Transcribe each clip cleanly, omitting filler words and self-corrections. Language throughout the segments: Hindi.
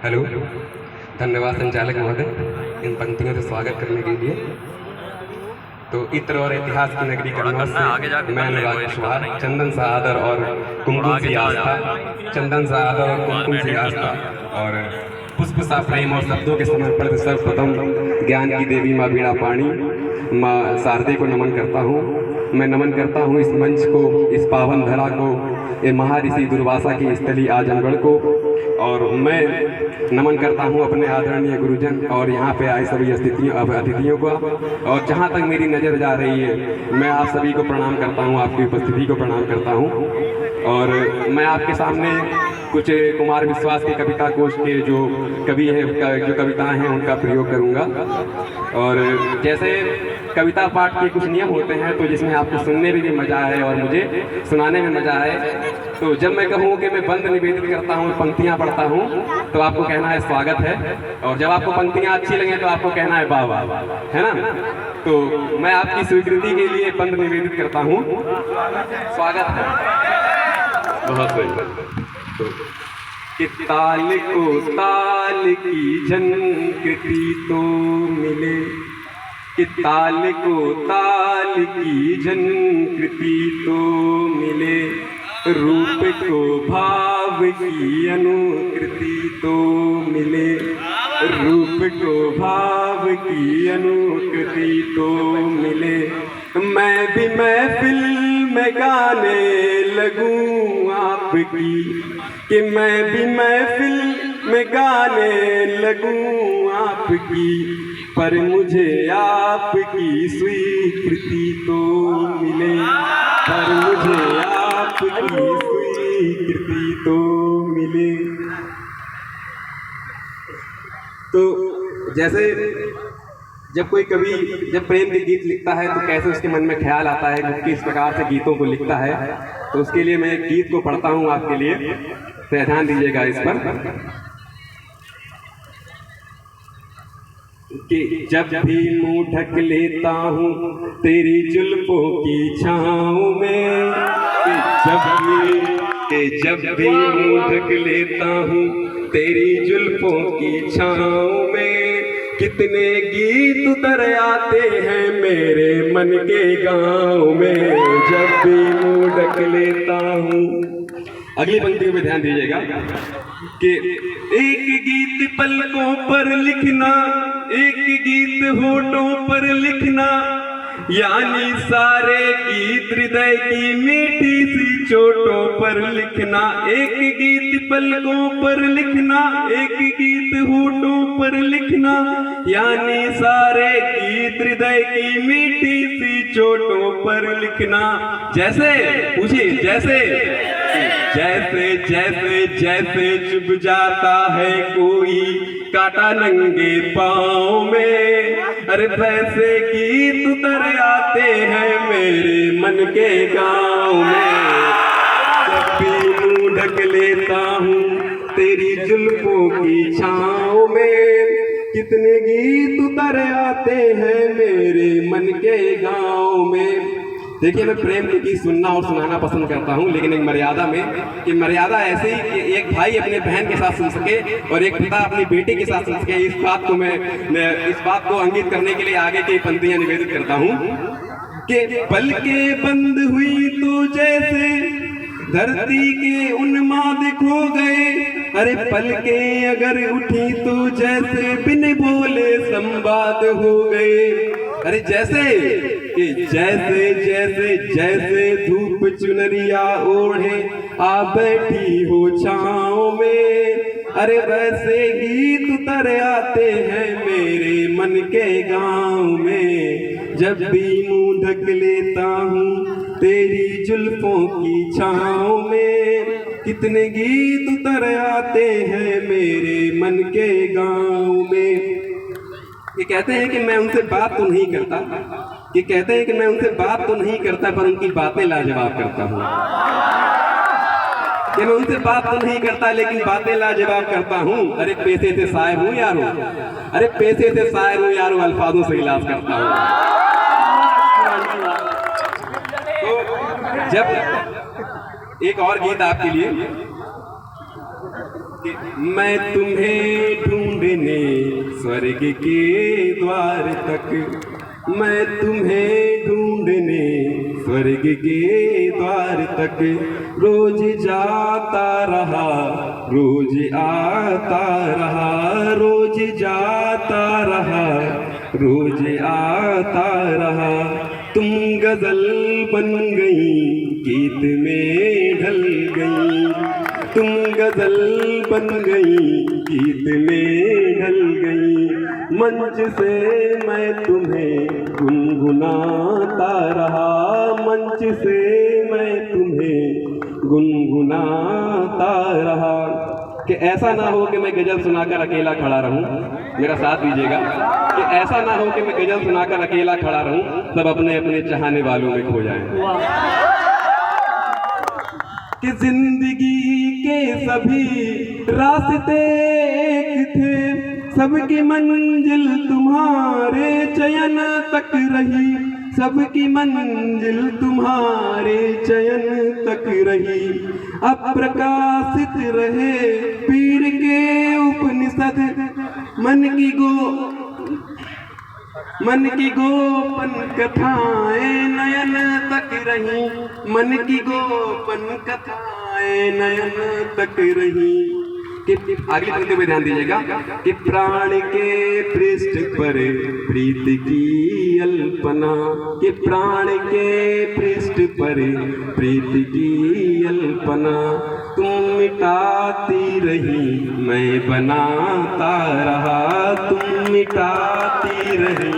हेलो, धन्यवाद संचालक महोदय इन पंक्तियों से स्वागत करने के लिए। तो इत्र और इतिहास की नगरी कन्नौज से मैं अनुराग कुशवाहा चंदन सा आदर और कुमकुम सी आस्था, चंदन सा आदर और कुमकुम सी आस्था और पुष्प सा प्रेम और शब्दों के समर्पण से सर्वप्रथम ज्ञान की देवी माँ वीणा पाणी माँ शारदे को नमन करता हूँ। मैं नमन करता हूँ इस मंच को, इस पावन धरा को, ये महर्षि दुर्वासा की स्थली आजमगढ़ को, और मैं नमन करता हूँ अपने आदरणीय गुरुजन और यहाँ पे आए सभी अतिथियों को। और जहाँ तक मेरी नज़र जा रही है मैं आप सभी को प्रणाम करता हूँ, आपकी उपस्थिति को प्रणाम करता हूँ। और मैं आपके सामने कुछ कुमार विश्वास के कविता कोश के जो कवि हैं, जो कविताएं हैं उनका प्रयोग करूँगा। और जैसे कविता पाठ के कुछ नियम होते हैं तो जिसमें आपको सुनने में भी मज़ा आए और मुझे सुनाने में मज़ा आए। तो जब मैं कहूँ कि मैं बंद निवेदित करता हूँ, पंक्तियाँ पढ़ता हूँ, तो आपको कहना है स्वागत है, और जब आपको पंक्तियाँ अच्छी लगें तो आपको कहना है वाह वाह, है ना। तो मैं आपकी स्वीकृति के लिए बंद निवेदित करता हूँ, स्वागत है। बहुत बढ़िया। कि ताल को ताल की झनकृति तो मिले, कि ताल को ताल की झनकृति तो मिले, रूप को भाव की अनुकृति तो मिले, रूप को भाव की अनुकृति तो मिले। मैं भी महफिल में गाने लगूं आपकी, कि मैं भी महफिल में गाने लगूं आपकी, पर मुझे आपकी स्वीकृति तो मिले, पर मुझे आपकी स्वीकृति तो मिले। तो जैसे जब कोई कवि जब प्रेम के गीत लिखता है तो कैसे उसके मन में ख्याल आता है कि किस प्रकार से गीतों को लिखता है, तो उसके लिए मैं एक गीत को पढ़ता हूँ आपके लिए, तो ध्यान दीजिएगा इस पर। कि जब भी मुँह ढक लेता हूँ तेरी जुल्फों की छाँव में, जब भी मुँह ढक लेता हूँ तेरी जुल्फों की छाँव में, कितने गीत उतर आते हैं मेरे मन के गाँव में, जब भी मुँह ढक लेता हूँ। अगली पंक्ति में ध्यान दीजिएगा कि एक गीत पलकों पर लिखना, एक गीत होठों पर लिखना, यानी सारे गीत हृदय की मीठी सी चोटों पर लिखना। एक गीत पलकों पर लिखना, एक गीत होठों पर लिखना, यानी सारे गीत हृदय की मीठी सी चोटों पर लिखना। जैसे पूछिए, जैसे जैसे जैसे जैसे चुभ जाता है कोई कांटा नंगे पाँव में, अरे वैसे गीत उतर आते हैं मेरे मन के गाँव में। जब भी मुँह ढक लेता हूँ तेरी जुल्फों की छाँव में, कितने गीत उतर आते हैं मेरे मन के गाँव में। देखिए, मैं प्रेम के गीत सुनना और सुनाना पसंद करता हूँ, लेकिन एक मर्यादा में, कि मर्यादा ऐसे ही कि एक भाई अपने बहन के साथ सुन सके और एक पिता अपनी बेटी के साथ सुन सके। इस बात को अंकित करने के लिए आगे की पंक्तियां निवेदित करता हूँ कि पलकें बंद हुई तो जैसे धरती के उन्माद खो गए, अरे पलकें अगर उठी तो जैसे बिन बोले संवाद हो गए। अरे जैसे जैसे जैसे जैसे धूप चुनरिया ओढ़े आ बैठी हो छाँव में, अरे वैसे गीत उतर आते हैं मेरे मन के गाँव में। जब भी मुँह ढक लेता हूँ तेरी जुल्फों की छाँव में, कितने गीत उतर आते हैं मेरे मन के गाँव में। ये कहते हैं कि मैं उनसे बात तो नहीं करता, ये कहते हैं कि मैं उनसे बात तो नहीं करता, पर उनकी बातें लाजवाब करता हूँ। कि मैं उनसे बात तो नहीं करता लेकिन बातें लाजवाब करता हूँ। अरे पैसे से शायर हूँ यारो, अरे पैसे से शायर हूँ यारो, अल्फाजों से इलाज करता हूँ। तो जब एक और गीत आपके लिए। मैं तुम्हें ढूंढने स्वर्ग के द्वार तक, मैं तुम्हें ढूंढने स्वर्ग के द्वार तक रोज जाता रहा, रोज आता रहा, रोज जाता रहा, रोज आता रहा। तुम गजल बन गई, गीत में ढल गई, तुम गजल बन गई, गीत में ढल गई। मंच से मैं तुम्हें गुनगुनाता रहा, मंच से मैं तुम्हें गुनगुनाता रहा। कि ऐसा ना हो कि मैं गजल सुनाकर अकेला खड़ा रहूं, मेरा साथ दीजिएगा। कि ऐसा ना हो कि मैं गजल सुनाकर अकेला खड़ा रहूं, सब अपने अपने चाहने वालों में खो जाएं। कि जिंदगी के सभी रास्ते एक थे, सबकी मंजिल तुम्हारे चयन तक रही, सबकी मंजिल तुम्हारे चयन तक रही। अप्रकाशित रहे पीर के उपनिषद, मन की गोपन कथाएं नयन तक रही, मन की गोपन कथाएं नयन तक रही। कि अगली पंक्ति में ध्यान दीजिएगा कि प्राण के पृष्ठ पर प्रीत की अल्पना, कि प्राण के पृष्ठ पर प्रीत की अल्पना। तुम मिटाती रही, मैं बनाता रहा, तुम मिटाती रही,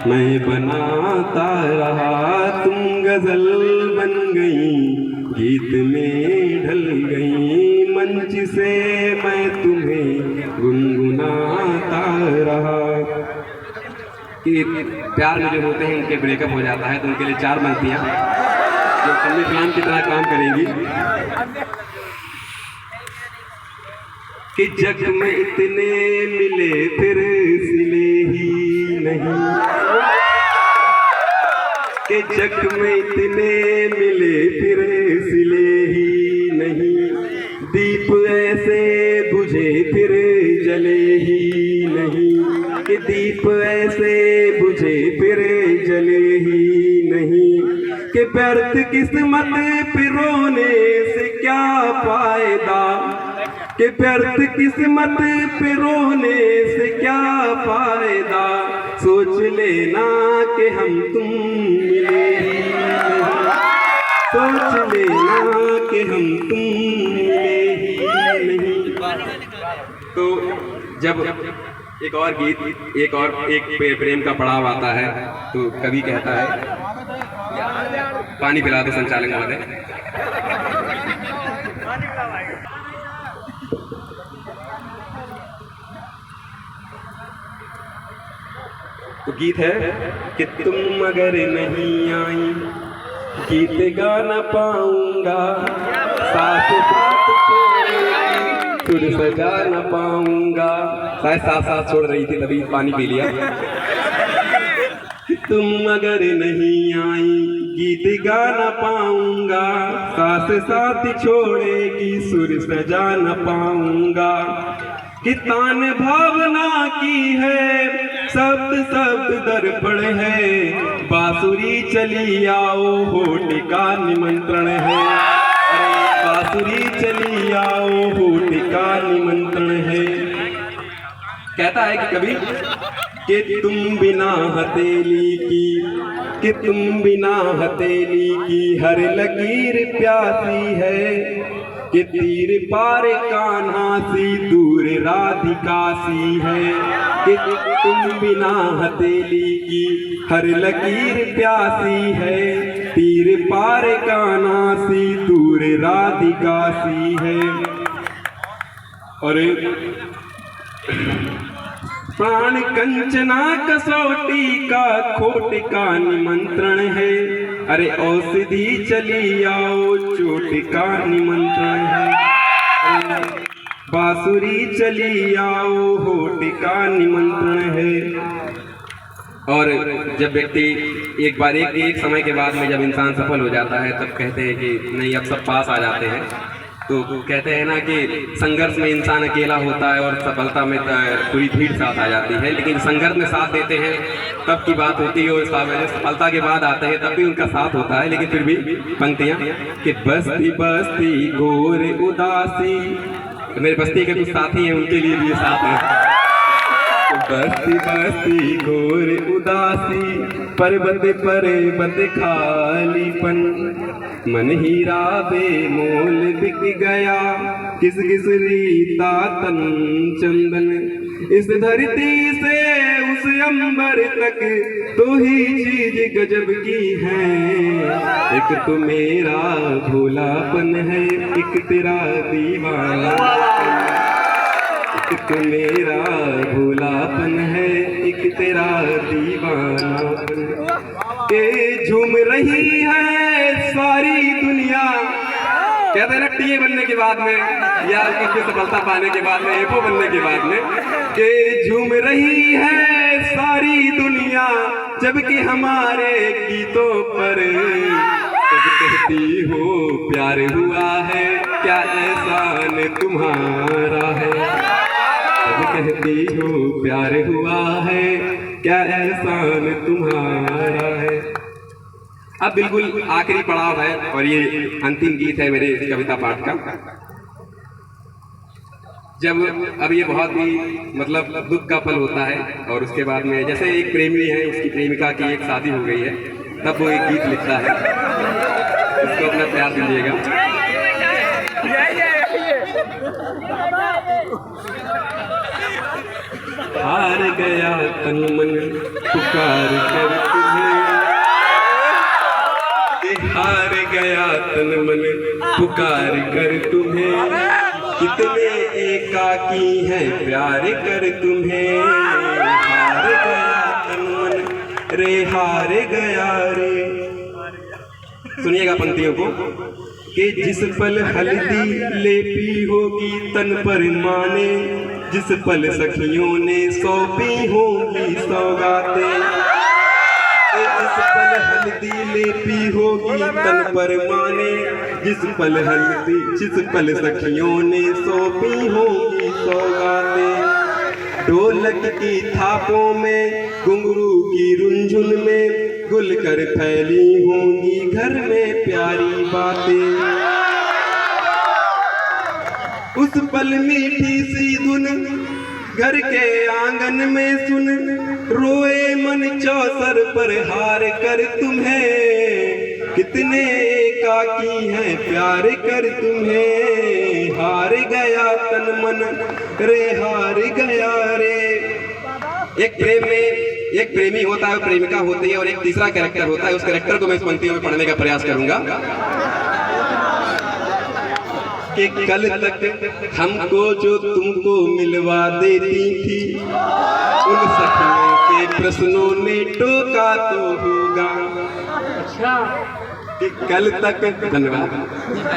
मैं बनाता रहा। तुम गजल बन गई, गीत में ढल गई, मंच से मैं तुम्हें गुनगुनाता रहा। कि प्यार में जो होते हैं उनके ब्रेकअप हो जाता है, तो उनके लिए 4 पंक्तियां जो कमली फिल्म की तरह काम करेंगी। कि जग में इतने मिले फिर सिले ही नहीं, कि जग में इतने मिले फिर सिले ही नहीं। दीप ऐसे बुझे फिर जले ही नहीं, कि दीप ऐसे बुझे फिर जले ही नहीं। कि व्यर्थ किस्मत पिरोने से क्या फायदा, कि व्यर्थ किस्मत पिरोने से क्या फायदा। सोच लेना कि हम तुम मिले ही नहीं, सोच लेना कि हम तुम मिले ही नहीं। तो जब एक प्रेम का पड़ाव आता है, तो कवि कहता है, पानी पिला दो संचालक महोदय। तो गीत है कि तुम अगर नहीं आई, गीत गा न पाऊंगा, साथ साथ छोड़ेगी, सुर सजा न पाऊंगा। शायद साथ साथ छोड़ रही थी, तभी पानी पी लिया। तुम अगर नहीं आई, गीत गा न पाऊंगा, साथ साथ छोड़ेगी, सुर सजा न पाऊंगा। कि तान भावना की है, शब्द शब्द दर्पण है, बांसुरी चली आओ होठ का निमंत्रण है। अरे बांसुरी चली आओ होठ का निमंत्रण है। कहता है कि कभी कि तुम बिना हथेली की, कि तुम बिना हथेली की हर लकीर प्यासी है। कि तीर पार कान्हा सी दूर राधिका सी है। कि तुम बिना हथेली की हर लकीर प्यासी है, तीर पार कान्हा सी दूर राधिका सी है। और प्राण कंचना कसौटी का खोट का निमंत्रण है। अरे औषधि चली आओ चोट का निमंत्रण है। बांसुरी चली आओ होठ का निमंत्रण है। और जब व्यक्ति एक बार एक समय के बाद में जब इंसान सफल हो जाता है तब कहते हैं कि नहीं अब सब पास आ जाते हैं। तो कहते हैं ना कि संघर्ष में इंसान अकेला होता है और सफलता में पूरी भीड़ साथ आ जाती है, लेकिन संघर्ष में साथ देते हैं तब की बात होती है और सफलता के बाद आते हैं तब भी उनका साथ होता है। लेकिन फिर भी पंक्तियाँ कि बस्ती बस्ती घोर उदासी, तो मेरे बस्ती के कुछ साथी हैं उनके लिए भी साथ है। बस्ती बस्ती घोर उदासी, पर्वत पर्वत खालीपन, मन हीरा बेमोल बिक गया, किस किस रीता तन चंदन, इस धरती से उस अंबर तक तो ही चीज गजब की है, एक तो मेरा भोलापन है, एक तेरा दीवाना, एक मेरा भोलापन है, एक तेरा दीवानापन, के झूम रही है सारी दुनिया। कहते हैं ना टीए बनने के बाद में या किसी सफलता पाने के बाद में, एफओ बनने के बाद में, के झूम रही है सारी दुनिया, जबकि हमारे गीतों पर जब कहती हो प्यार हुआ है, क्या एहसान तुम्हारा है, जब कहती हो प्यार हुआ है, क्या एहसान तुम्हारा है। अब बिल्कुल आखिरी पड़ाव है और ये अंतिम गीत है मेरे कविता पाठ का। जब अब ये बहुत ही मतलब दुख का पल होता है और उसके बाद में जैसे एक प्रेमी है, उसकी प्रेमिका की एक शादी हो गई है, तब वो एक गीत लिखता है, उसको अपना प्यार दीजिएगा। हार गया तन मन पुकार कर तुम्हें, हार गया तन मन पुकार कर तुम्हें, कितने एकाकी है प्यार कर तुम्हें, हार गया तन मन रे हार गया रे। सुनिएगा पंक्तियों को कि जिस पल हल्दी लेपी होगी तन पर माने, जिस पल सखियों ने सौंपी होंगी सौगातें, जिस पल हल्दी लेपी होगी तन पर माने, जिस पल सखियों ने सौंपी होंगी सौगातें, ढोलक की थापों में घुंघरू की रुंझुन में गुल कर फैली होंगी घर में प्यारी बातें, उस पल मीठी सी धुन घर के आंगन में सुन, रोए मन चौसर पर हार कर तुम्हें, कितने एकाकी हैं प्यार कर तुम्हें, हार गया तन मन रे हार गया रे। एक प्रेमी होता है, प्रेमिका होती है और एक तीसरा कैरेक्टर होता है। उस कैरेक्टर को मैं इस पंक्तियों में पढ़ने का प्रयास करूंगा कि कल तक हमको जो तुमको मिलवा देती थी, उन सखियों के प्रश्नों ने टोका तो होगा। अच्छा कि कल तक, धन्यवाद,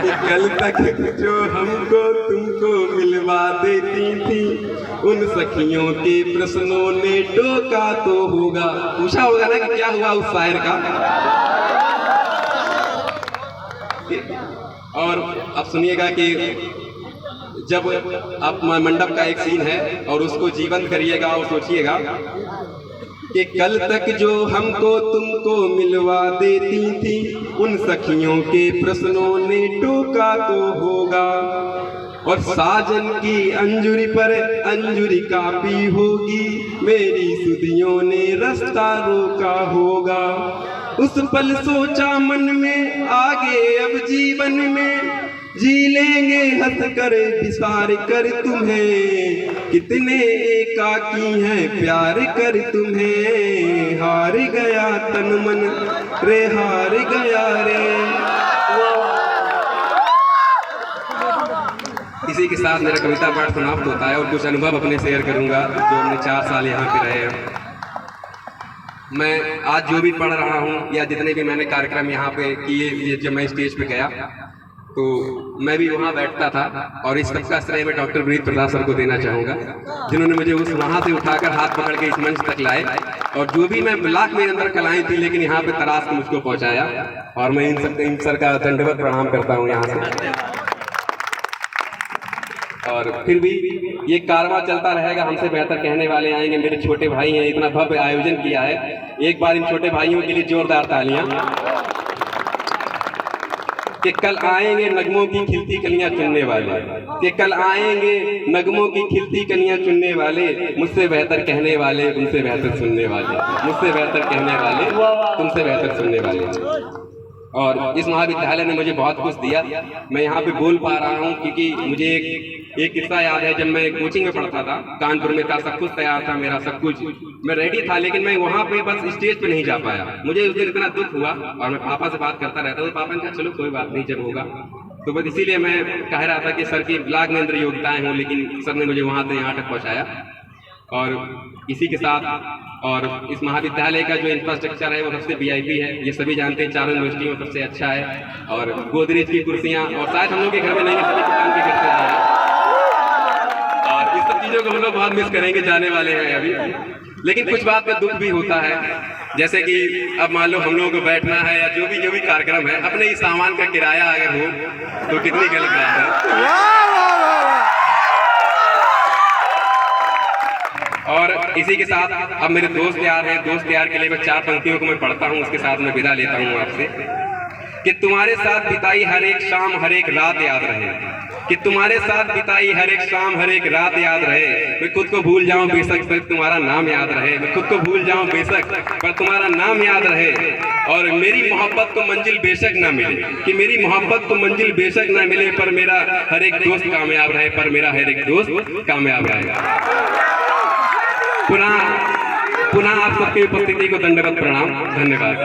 कि कल तक जो हमको तुमको मिलवा देती थी, उन सखियों के प्रश्नों ने टोका तो होगा। पूछा होगा ना कि क्या हुआ उस शायर का। और अब सुनिएगा कि जब आप मंडप का एक सीन है और उसको जीवंत करिएगा और सोचिएगा कि कल तक जो हमको तुमको मिलवा देती थी, उन सखियों के प्रश्नों ने टोका तो होगा, और साजन की अंजुरी पर अंजुरी कापी होगी, मेरी सुधियों ने रास्ता रोका होगा। उस पल सोचा मन में आगे अब जीवन में जी लेंगे हंस कर विसार कर तुम्हें, कितने एकाकी हैं प्यार कर तुम्हें, हार गया तन मन रे हार गया रे। इसी के साथ मेरा कविता पाठ समाप्त होता है और कुछ अनुभव अपने शेयर करूंगा जो हमने 4 साल यहाँ पे रहे हैं। मैं आज जो भी पढ़ रहा हूँ या जितने भी मैंने कार्यक्रम यहाँ पे किए, जब मैं स्टेज पे गया तो मैं भी वहाँ बैठता था और इस सबका श्रेय मैं डॉक्टर विनीत प्रताप सर को देना चाहूँगा, जिन्होंने मुझे उस वहाँ से उठाकर हाथ पकड़ के इस मंच तक लाए और जो भी मैं लाख मेरे अंदर कलाएं थी लेकिन यहाँ पे तराश के मुझको पहुँचाया और मैं इन सर का दंडवत प्रणाम करता हूँ यहाँ से। और फिर भी ये कारवां चलता रहेगा, हमसे बेहतर कहने वाले आएंगे। मेरे छोटे भाई हैं, इतना भव्य आयोजन किया है, एक बार इन छोटे भाइयों के लिए जोरदार तालियां। कि कल आएंगे नगमों की खिलती कलियां चुनने वाले, कि कल आएंगे नगमों की खिलती कलियां चुनने वाले, मुझसे बेहतर कहने वाले तुमसे बेहतर सुनने वाले, मुझसे बेहतर कहने वाले तुमसे बेहतर सुनने वाले। और इस महाविद्यालय ने मुझे बहुत कुछ दिया, मैं यहाँ पे बोल पा रहा हूँ क्योंकि मुझे एक किस्सा याद है। जब मैं कोचिंग में पढ़ता था, कानपुर में था, सब कुछ तैयार था, मेरा सब कुछ मैं रेडी था, लेकिन मैं वहाँ पे बस स्टेज पे नहीं जा पाया। मुझे उस दिन इतना दुख हुआ और मैं पापा से बात करता रहता था। पापा ने कहा चलो कोई बात नहीं, जब होगा। तो बस इसीलिए मैं कह रहा था कि सर की ब्लॉग में अंदर योग्यताएं हों, लेकिन सर ने मुझे वहाँ से यहाँ तक पहुँचाया। और इसी के साथ और इस महाविद्यालय का जो इंफ्रास्ट्रक्चर है वो सबसे वीआईपी है, ये सभी जानते हैं, चारों यूनिवर्सिटियों में सबसे अच्छा है। और गोदरेज की कुर्सियाँ, और शायद हम लोग के घर में नहीं है, सभी किसान के घर से आए हैं। और इस सब चीज़ों को हम लोग बहुत मिस करेंगे, जाने वाले हैं अभी। लेकिन कुछ बात का दुख भी होता है, जैसे कि अब मान लो हम लोगों को बैठना है या जो भी कार्यक्रम है, अपने इस सामान का किराया अगर हो तो कितनी गलत बात है। और इसी के साथ अब मेरे दोस्त यार हैं, दोस्त यार के लिए मैं 4 पंक्तियों को मैं पढ़ता हूँ, उसके साथ मैं विदा लेता हूँ आपसे। कि तुम्हारे साथ बिताई हर एक शाम हर एक रात याद रहे, कि तुम्हारे साथ बिताई हर एक शाम हर एक रात याद रहे। मैं खुद को भूल जाऊं बेशक पर तुम्हारा नाम याद रहे, मैं खुद को भूल जाऊं बेशक पर तुम्हारा नाम याद रहे। और मेरी मोहब्बत को मंजिल बेशक ना मिले, कि मेरी मोहब्बत को मंजिल बेशक ना मिले, पर मेरा हर एक दोस्त कामयाब रहे, पर मेरा हर एक दोस्त कामयाब रहे। पुनः आप सबकी उपस्थिति को दंडवत प्रणाम, धन्यवाद।